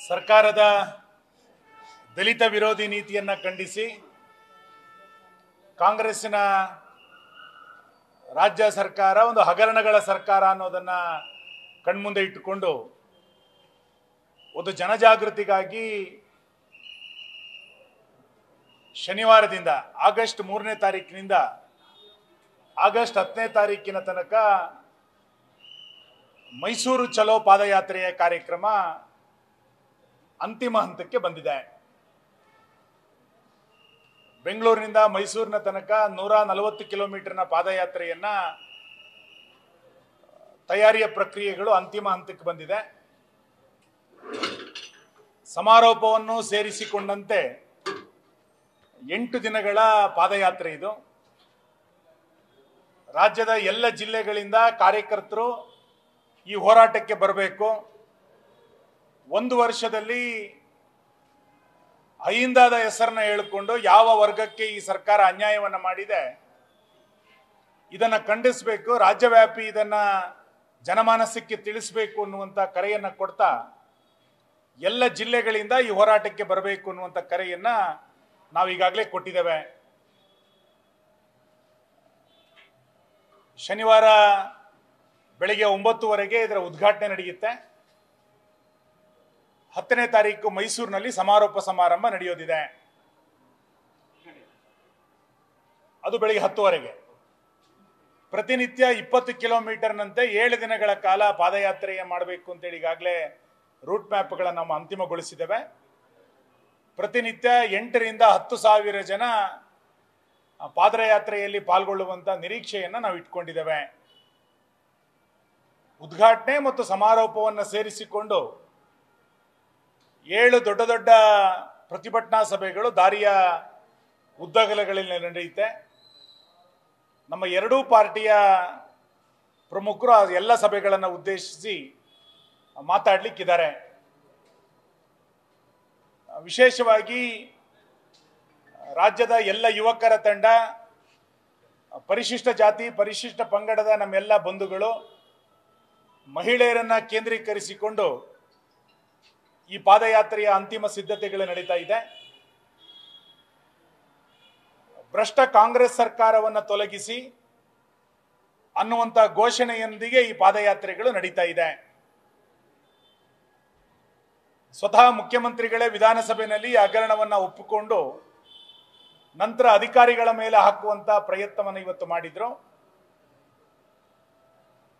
ಸರ್ಕಾರದ ದಲಿತ ವಿರೋಧಿ ನೀತಿಯನ್ನು ಖಂಡಿಸಿ ಕಾಂಗ್ರೆಸ್ಸಿನ ರಾಜ್ಯ ಸರ್ಕಾರ ಒಂದು ಹಗರಣಗಳ ಸರ್ಕಾರ ಅನ್ನೋದನ್ನ ಕಣ್ಮುಂದೆ ಇಟ್ಟುಕೊಂಡು ಒಂದು ಜನಜಾಗೃತಿಗಾಗಿ ಶನಿವಾರದಿಂದ ಆಗಸ್ಟ್ 3ನೇ ತಾರೀಕಿನಿಂದ ಆಗಸ್ಟ್ 10ನೇ ತಾರೀಕಿನ ತನಕ ಮೈಸೂರು ಚಲೋ ಪಾದಯಾತ್ರೆಯ ಕಾರ್ಯಕ್ರಮ ಅಂತಿಮ ಹಂತಕ್ಕೆ ಬಂದಿದೆ. ಬೆಂಗಳೂರಿನಿಂದ ಮೈಸೂರಿನ ತನಕ 140 ಕಿಲೋಮೀಟರ್ನ ಪಾದಯಾತ್ರೆಯನ್ನ ತಯಾರಿಯ ಪ್ರಕ್ರಿಯೆಗಳು ಅಂತಿಮ ಹಂತಕ್ಕೆ ಬಂದಿದೆ. ಸಮಾರೋಪವನ್ನು ಸೇರಿಸಿಕೊಂಡಂತೆ 8 ದಿನಗಳ ಪಾದಯಾತ್ರೆ ಇದು. ರಾಜ್ಯದ ಎಲ್ಲ ಜಿಲ್ಲೆಗಳಿಂದ ಕಾರ್ಯಕರ್ತರು ಈ ಹೋರಾಟಕ್ಕೆ ಬರಬೇಕು. 1 ವರ್ಷದಲ್ಲಿ ಅಹಿಂದದ ಹೆಸರನ್ನ ಹೇಳಿಕೊಂಡು ಯಾವ ವರ್ಗಕ್ಕೆ ಈ ಸರ್ಕಾರ ಅನ್ಯಾಯವನ್ನು ಮಾಡಿದೆ ಇದನ್ನ ಖಂಡಿಸಬೇಕು, ರಾಜ್ಯವ್ಯಾಪಿ ಇದನ್ನ ಜನಮಾನಸಕ್ಕೆ ತಿಳಿಸಬೇಕು ಅನ್ನುವಂಥ ಕರೆಯನ್ನ ಕೊಡ್ತಾ ಎಲ್ಲ ಜಿಲ್ಲೆಗಳಿಂದ ಈ ಹೋರಾಟಕ್ಕೆ ಬರಬೇಕು ಅನ್ನುವಂಥ ಕರೆಯನ್ನ ನಾವು ಈಗಾಗಲೇ ಕೊಟ್ಟಿದ್ದೇವೆ. ಶನಿವಾರ ಬೆಳಿಗ್ಗೆ 9:00ವರೆಗೆ ಇದರ ಉದ್ಘಾಟನೆ ನಡೆಯುತ್ತೆ. 10ನೇ ತಾರೀಕು ಮೈಸೂರಿನಲ್ಲಿ ಸಮಾರೋಪ ಸಮಾರಂಭ ನಡೆಯೋದಿದೆ. ಅದು ಬೆಳಿಗ್ಗೆ 10:00ವರೆಗೆ. ಪ್ರತಿನಿತ್ಯ 20 ಕಿಲೋಮೀಟರ್ನಂತೆ 7 ದಿನಗಳ ಕಾಲ ಪಾದಯಾತ್ರೆಯ ಮಾಡಬೇಕು ಅಂತೇಳಿ ಈಗಾಗಲೇ ರೂಟ್ ಮ್ಯಾಪ್ಗಳನ್ನು ನಾವು ಅಂತಿಮಗೊಳಿಸಿದ್ದೇವೆ. ಪ್ರತಿನಿತ್ಯ 8ರಿಂದ 10,000 ಜನ ಪಾದಯಾತ್ರೆಯಲ್ಲಿ ಪಾಲ್ಗೊಳ್ಳುವಂತ ನಿರೀಕ್ಷೆಯನ್ನು ನಾವು ಇಟ್ಕೊಂಡಿದ್ದೇವೆ. ಉದ್ಘಾಟನೆ ಮತ್ತು ಸಮಾರೋಪವನ್ನು ಸೇರಿಸಿಕೊಂಡು 7 ದೊಡ್ಡ ದೊಡ್ಡ ಪ್ರತಿಭಟನಾ ಸಭೆಗಳು ದಾರಿಯ ಉದ್ದಗಲಗಳಲ್ಲಿ ನಡೆಯುತ್ತೆ. ನಮ್ಮ ಎರಡೂ ಪಾರ್ಟಿಯ ಪ್ರಮುಖರು ಆ ಎಲ್ಲ ಸಭೆಗಳನ್ನು ಉದ್ದೇಶಿಸಿ ಮಾತಾಡಲಿಕ್ಕಿದ್ದಾರೆ. ವಿಶೇಷವಾಗಿ ರಾಜ್ಯದ ಎಲ್ಲ ಯುವಕರ ತಂಡ, ಪರಿಶಿಷ್ಟ ಜಾತಿ ಪರಿಶಿಷ್ಟ ಪಂಗಡದ ನಮ್ಮೆಲ್ಲ ಬಂಧುಗಳು, ಮಹಿಳೆಯರನ್ನ ಕೇಂದ್ರೀಕರಿಸಿಕೊಂಡು ಈ ಪಾದಯಾತ್ರೆಯ ಅಂತಿಮ ಸಿದ್ಧತೆಗಳು ನಡೀತಾ ಇದೆ. ಭ್ರಷ್ಟ ಕಾಂಗ್ರೆಸ್ ಸರ್ಕಾರವನ್ನು ತೊಲಗಿಸಿ ಅನ್ನುವಂಥ ಘೋಷಣೆಯೊಂದಿಗೆ ಈ ಪಾದಯಾತ್ರೆಗಳು ನಡೀತಾ ಇದೆ. ಸ್ವತಃ ಮುಖ್ಯಮಂತ್ರಿಗಳೇ ವಿಧಾನಸಭೆಯಲ್ಲಿ ಹಗರಣವನ್ನು ಒಪ್ಪಿಕೊಂಡು ನಂತರ ಅಧಿಕಾರಿಗಳ ಮೇಲೆ ಹಾಕುವಂತ ಪ್ರಯತ್ನವನ್ನು ಇವತ್ತು ಮಾಡಿದ್ರು.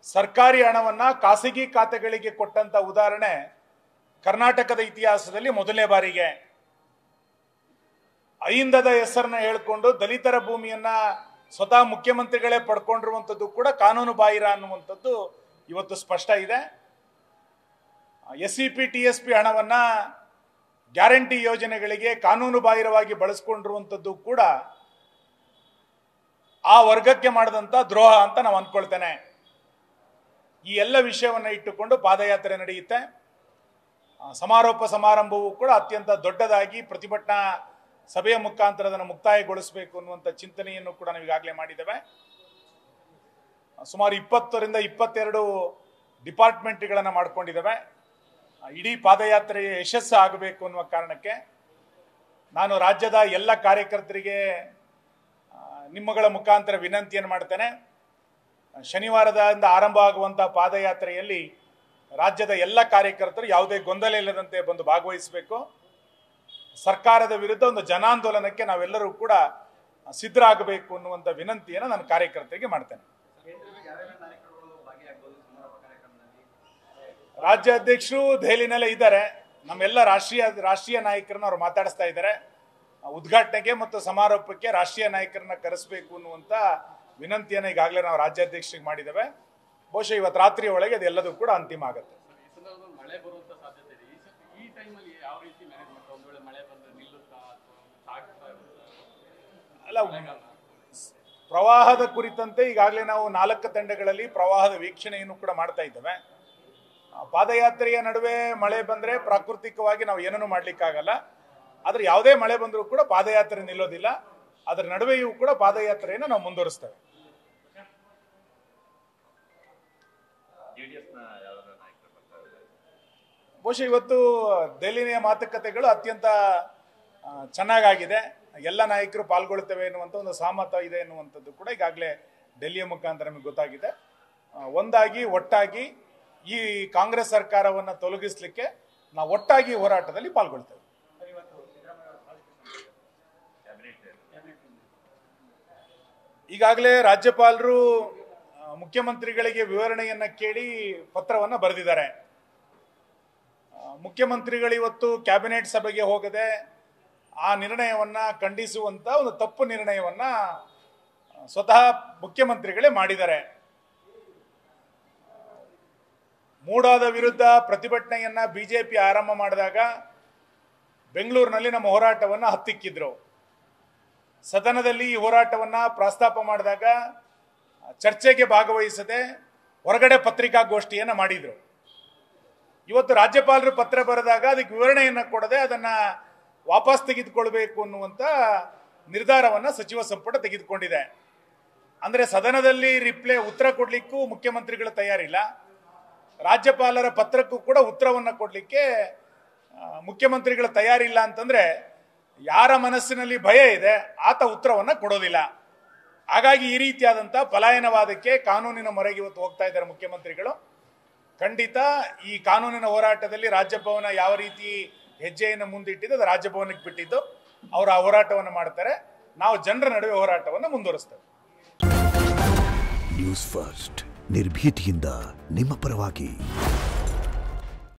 ಸರ್ಕಾರಿ ಹಣವನ್ನ ಖಾಸಗಿ ಖಾತೆಗಳಿಗೆ ಕೊಟ್ಟಂತ ಉದಾಹರಣೆ ಕರ್ನಾಟಕದ ಇತಿಹಾಸದಲ್ಲಿ ಮೊದಲನೇ ಬಾರಿಗೆ. ಅಹಿಂದದ ಹೆಸರನ್ನ ಹೇಳಿಕೊಂಡು ದಲಿತರ ಭೂಮಿಯನ್ನ ಸ್ವತಃ ಮುಖ್ಯಮಂತ್ರಿಗಳೇ ಪಡ್ಕೊಂಡಿರುವಂಥದ್ದು ಕೂಡ ಕಾನೂನು ಬಾಹಿರ ಅನ್ನುವಂಥದ್ದು ಇವತ್ತು ಸ್ಪಷ್ಟ ಇದೆ. SCP TSP ಹಣವನ್ನ ಗ್ಯಾರಂಟಿ ಯೋಜನೆಗಳಿಗೆ ಕಾನೂನು ಬಾಹಿರವಾಗಿ ಬಳಸ್ಕೊಂಡಿರುವಂಥದ್ದು ಕೂಡ ಆ ವರ್ಗಕ್ಕೆ ಮಾಡಿದಂತ ದ್ರೋಹ ಅಂತ ನಾವು ಅಂದ್ಕೊಳ್ತೇನೆ. ಈ ಎಲ್ಲ ವಿಷಯವನ್ನ ಇಟ್ಟುಕೊಂಡು ಪಾದಯಾತ್ರೆ ನಡೆಯುತ್ತೆ. ಸಮಾರೋಪ ಸಮಾರಂಭವೂ ಕೂಡ ಅತ್ಯಂತ ದೊಡ್ಡದಾಗಿ ಪ್ರತಿಭಟನಾ ಸಭೆಯ ಮುಖಾಂತರ ಅದನ್ನು ಮುಕ್ತಾಯಗೊಳಿಸಬೇಕು ಅನ್ನುವಂಥ ಚಿಂತನೆಯನ್ನು ಕೂಡ ನಾವು ಈಗಾಗಲೇ ಮಾಡಿದ್ದೇವೆ. ಸುಮಾರು 20ರಿಂದ 22 ಡಿಪಾರ್ಟ್ಮೆಂಟ್ಗಳನ್ನು ಮಾಡ್ಕೊಂಡಿದ್ದೇವೆ. ಇಡೀ ಪಾದಯಾತ್ರೆ ಯಶಸ್ಸು ಆಗಬೇಕು ಅನ್ನುವ ಕಾರಣಕ್ಕೆ ನಾನು ರಾಜ್ಯದ ಎಲ್ಲ ಕಾರ್ಯಕರ್ತರಿಗೆ ನಿಮ್ಮಗಳ ಮುಖಾಂತರ ವಿನಂತಿಯನ್ನು ಮಾಡ್ತೇನೆ. ಶನಿವಾರದಿಂದ ಆರಂಭ ಆಗುವಂತಹ ಪಾದಯಾತ್ರೆಯಲ್ಲಿ ರಾಜ್ಯದ ಎಲ್ಲ ಕಾರ್ಯಕರ್ತರು ಯಾವುದೇ ಗೊಂದಲ ಇಲ್ಲದಂತೆ ಬಂದು ಭಾಗವಹಿಸಬೇಕು. ಸರ್ಕಾರದ ವಿರುದ್ಧ ಒಂದು ಜನಾಂದೋಲನಕ್ಕೆ ನಾವೆಲ್ಲರೂ ಕೂಡ ಸಿದ್ಧರಾಗಬೇಕು ಅನ್ನುವಂಥ ವಿನಂತಿಯನ್ನು ನಾನು ಕಾರ್ಯಕರ್ತರಿಗೆ ಮಾಡ್ತೇನೆ. ರಾಜ್ಯಾಧ್ಯಕ್ಷರು ದೆಹಲಿನಲ್ಲೇ ಇದ್ದಾರೆ. ನಮ್ಮೆಲ್ಲ ರಾಷ್ಟ್ರೀಯ ನಾಯಕರನ್ನ ಅವರು ಮಾತಾಡಿಸ್ತಾ ಇದ್ದಾರೆ. ಉದ್ಘಾಟನೆಗೆ ಮತ್ತು ಸಮಾರೋಪಕ್ಕೆ ರಾಷ್ಟ್ರೀಯ ನಾಯಕರನ್ನ ಕರೆಸಬೇಕು ಅನ್ನುವಂಥ ವಿನಂತಿಯನ್ನು ಈಗಾಗಲೇ ನಾವು ರಾಜ್ಯಾಧ್ಯಕ್ಷರಿಗೆ ಮಾಡಿದ್ದೇವೆ. ಬಹುಶಃ ಇವತ್ತು ರಾತ್ರಿಯ ಒಳಗೆ ಅದೆಲ್ಲದೂ ಕೂಡ ಅಂತಿಮ ಆಗುತ್ತೆ. ಅಲ್ಲ, ಪ್ರವಾಹದ ಕುರಿತಂತೆ ಈಗಾಗಲೇ ನಾವು 4 ತಂಡಗಳಲ್ಲಿ ಪ್ರವಾಹದ ವೀಕ್ಷಣೆಯನ್ನು ಕೂಡ ಮಾಡ್ತಾ ಇದ್ದೇವೆ. ಪಾದಯಾತ್ರೆಯ ನಡುವೆ ಮಳೆ ಬಂದ್ರೆ ಪ್ರಾಕೃತಿಕವಾಗಿ ನಾವು ಏನನ್ನೂ ಮಾಡ್ಲಿಕ್ಕಾಗಲ್ಲ. ಆದ್ರೆ ಯಾವುದೇ ಮಳೆ ಬಂದರೂ ಕೂಡ ಪಾದಯಾತ್ರೆ ನಿಲ್ಲೋದಿಲ್ಲ. ಅದರ ನಡುವೆಯೂ ಕೂಡ ಪಾದಯಾತ್ರೆಯನ್ನು ನಾವು ಮುಂದುವರಿಸ್ತೇವೆ. ಬಹುಶಃ ಇವತ್ತು ದೆಹಲಿಯ ಮಾತುಕತೆಗಳು ಅತ್ಯಂತ ಚೆನ್ನಾಗಾಗಿದೆ. ಎಲ್ಲ ನಾಯಕರು ಪಾಲ್ಗೊಳ್ತೇವೆ ಎನ್ನುವಂಥ ಒಂದು ಸಹಮತ ಇದೆ ಎನ್ನುವಂಥದ್ದು ಕೂಡ ಈಗಾಗಲೇ ಡೆಲ್ಲಿಯ ಮುಖಾಂತರ ನಮಗೆ ಗೊತ್ತಾಗಿದೆ. ಒಂದಾಗಿ ಒಟ್ಟಾಗಿ ಈ ಕಾಂಗ್ರೆಸ್ ಸರ್ಕಾರವನ್ನು ತೊಲಗಿಸಲಿಕ್ಕೆ ನಾವು ಒಟ್ಟಾಗಿ ಹೋರಾಟದಲ್ಲಿ ಪಾಲ್ಗೊಳ್ತೇವೆ. ಈಗಾಗಲೇ ರಾಜ್ಯಪಾಲರು ಮುಖ್ಯಮಂತ್ರಿಗಳಿಗೆ ವಿವರಣೆಯನ್ನ ಕೇಳಿ ಪತ್ರವನ್ನ ಬರೆದಿದ್ದಾರೆ. ಮುಖ್ಯಮಂತ್ರಿಗಳು ಇವತ್ತು ಕ್ಯಾಬಿನೆಟ್ ಸಭೆಗೆ ಹೋಗದೆ ಆ ನಿರ್ಣಯವನ್ನ ಖಂಡಿಸುವಂತ ಒಂದು ತಪ್ಪು ನಿರ್ಣಯವನ್ನ ಸ್ವತಃ ಮುಖ್ಯಮಂತ್ರಿಗಳೇ ಮಾಡಿದ್ದಾರೆ. ಮೂಡಾದ ವಿರುದ್ಧ ಪ್ರತಿಭಟನೆಯನ್ನ ಬಿಜೆಪಿ ಆರಂಭ ಮಾಡಿದಾಗ ಬೆಂಗಳೂರಿನಲ್ಲಿ ನಮ್ಮ ಹೋರಾಟವನ್ನ ಹತ್ತಿಕ್ಕಿದ್ರು. ಸದನದಲ್ಲಿ ಈ ಹೋರಾಟವನ್ನ ಪ್ರಸ್ತಾಪ ಮಾಡಿದಾಗ ಚರ್ಚೆಗೆ ಭಾಗವಹಿಸದೆ ಹೊರಗಡೆ ಪತ್ರಿಕಾಗೋಷ್ಠಿಯನ್ನ ಮಾಡಿದ್ರು. ಇವತ್ತು ರಾಜ್ಯಪಾಲರು ಪತ್ರ ಬರೆದಾಗ ಅದಕ್ಕೆ ವಿವರಣೆಯನ್ನ ಕೊಡದೆ ಅದನ್ನ ವಾಪಸ್ ತೆಗೆದುಕೊಳ್ಬೇಕು ಅನ್ನುವಂತ ನಿರ್ಧಾರವನ್ನ ಸಚಿವ ಸಂಪುಟ ತೆಗೆದುಕೊಂಡಿದೆ. ಅಂದ್ರೆ ಸದನದಲ್ಲಿ ಉತ್ತರ ಕೊಡ್ಲಿಕ್ಕೂ ಮುಖ್ಯಮಂತ್ರಿಗಳು ತಯಾರಿಲ್ಲ, ರಾಜ್ಯಪಾಲರ ಪತ್ರಕ್ಕೂ ಕೂಡ ಉತ್ತರವನ್ನ ಕೊಡ್ಲಿಕ್ಕೆ ಮುಖ್ಯಮಂತ್ರಿಗಳ ತಯಾರಿಲ್ಲ. ಅಂತಂದ್ರೆ ಯಾರ ಮನಸ್ಸಿನಲ್ಲಿ ಭಯ ಇದೆ ಆತ ಉತ್ತರವನ್ನ ಕೊಡೋದಿಲ್ಲ. ಹಾಗಾಗಿ ಈ ರೀತಿಯಾದಂಥ ಪಲಾಯನವಾದಕ್ಕೆ ಕಾನೂನಿನ ಮೊರೆಗೆ ಇವತ್ತು ಹೋಗ್ತಾ ಇದ್ದಾರೆ ಮುಖ್ಯಮಂತ್ರಿಗಳು. ಖಂಡಿತ ಈ ಕಾನೂನಿನ ಹೋರಾಟದಲ್ಲಿ ರಾಜಭವನ ಯಾವ ರೀತಿ ಹೆಜ್ಜೆಯನ್ನು ಮುಂದಿಟ್ಟಿದ್ದು ಅದು ರಾಜಭವನಕ್ಕೆ ಬಿಟ್ಟಿದ್ದು. ಅವರು ಆ ಹೋರಾಟವನ್ನು ಮಾಡ್ತಾರೆ, ನಾವು ಜನರ ನಡುವೆ ಹೋರಾಟವನ್ನು ಮುಂದುವರಿಸ್ತೇವೆ. ನ್ಯೂಸ್ ಫಸ್ಟ್ ನಿರ್ಭೀತಿಯಿಂದ ನಿಮ್ಮ ಪರವಾಗಿ.